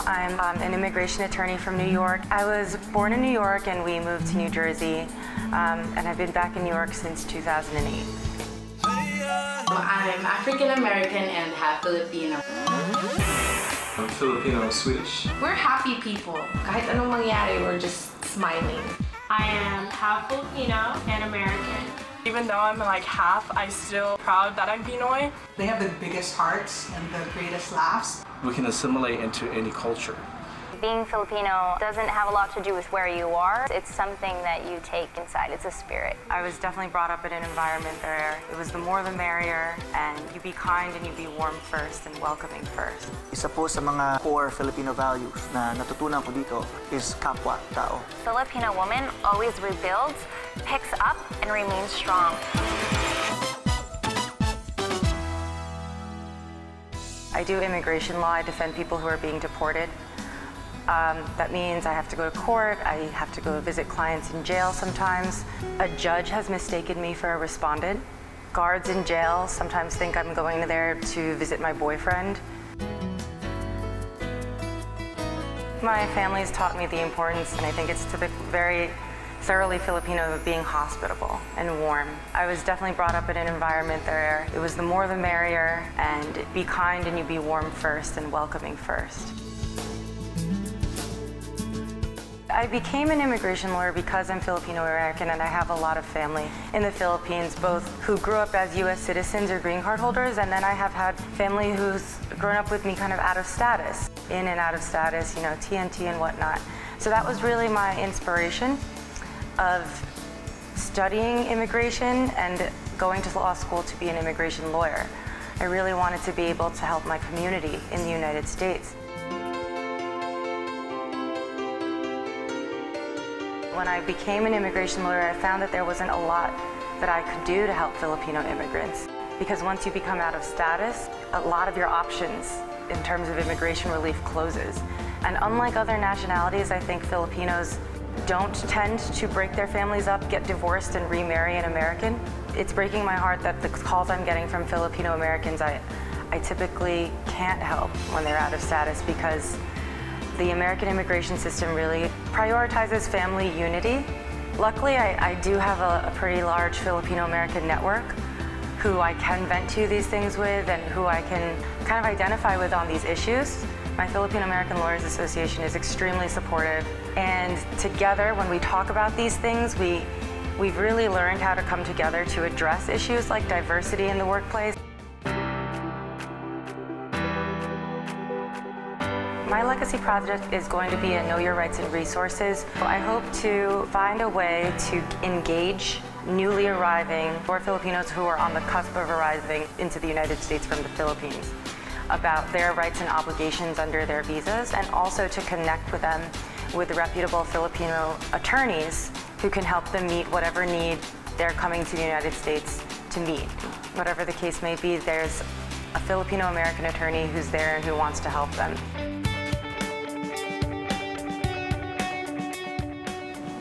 I'm an immigration attorney from New York. I was born in New York and we moved to New Jersey, and I've been back in New York since 2008. I'm African American and half Filipino. I'm Filipino Swedish. We're happy people. Kahit anong mangyari, we're just smiling. I am half Filipino and American. Even though I'm like half, I'm still proud that I'm Pinoy. They have the biggest hearts and the greatest laughs. We can assimilate into any culture. Being Filipino doesn't have a lot to do with where you are. It's something that you take inside. It's a spirit. I was definitely brought up in an environment where it was the more the merrier, and you be kind and you be warm first and welcoming first. Isa po sa mga core Filipino values na natutunan ko dito is kapwa-tao. Filipino woman always rebuilds, picks up, and remains strong. I do immigration law. I defend people who are being deported. That means I have to go to court, I have to go visit clients in jail sometimes. A judge has mistaken me for a respondent. Guards in jail sometimes think I'm going there to visit my boyfriend. My family's taught me the importance, and I think it's very thoroughly Filipino, of being hospitable and warm. I was definitely brought up in an environment where it was the more the merrier, and be kind and you be warm first and welcoming first. I became an immigration lawyer because I'm Filipino-American and I have a lot of family in the Philippines, both who grew up as U.S. citizens or green card holders, and then I have had family who's grown up with me kind of out of status, in and out of status, you know, TNT and whatnot. So that was really my inspiration of studying immigration and going to law school to be an immigration lawyer. I really wanted to be able to help my community in the United States. When I became an immigration lawyer, I found that there wasn't a lot that I could do to help Filipino immigrants. Because once you become out of status, a lot of your options in terms of immigration relief closes. And unlike other nationalities, I think Filipinos don't tend to break their families up, get divorced, and remarry an American. It's breaking my heart that the calls I'm getting from Filipino Americans, I typically can't help when they're out of status, because the American immigration system really prioritizes family unity. Luckily, I do have a pretty large Filipino-American network who I can vent to these things with and who I can kind of identify with on these issues. My Filipino-American Lawyers Association is extremely supportive, and together, when we talk about these things, we've really learned how to come together to address issues like diversity in the workplace. My legacy project is going to be a Know Your Rights and Resources. I hope to find a way to engage newly arriving or Filipinos who are on the cusp of arriving into the United States from the Philippines about their rights and obligations under their visas, and also to connect with them with reputable Filipino attorneys who can help them meet whatever need they're coming to the United States to meet. Whatever the case may be, there's a Filipino-American attorney who's there and who wants to help them.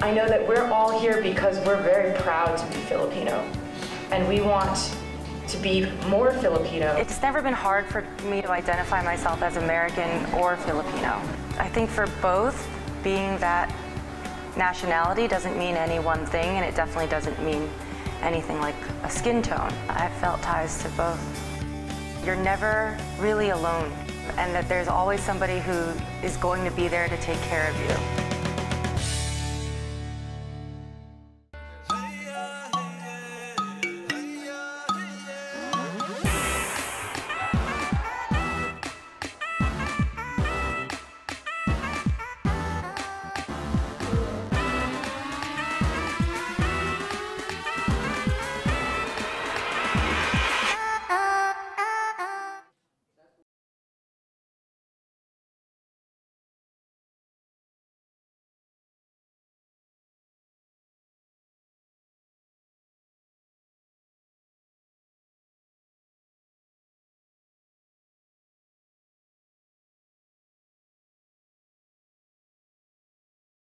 I know that we're all here because we're very proud to be Filipino, and we want to be more Filipino. It's never been hard for me to identify myself as American or Filipino. I think for both, being that nationality doesn't mean any one thing, and it definitely doesn't mean anything like a skin tone. I've felt ties to both. You're never really alone, and that there's always somebody who is going to be there to take care of you.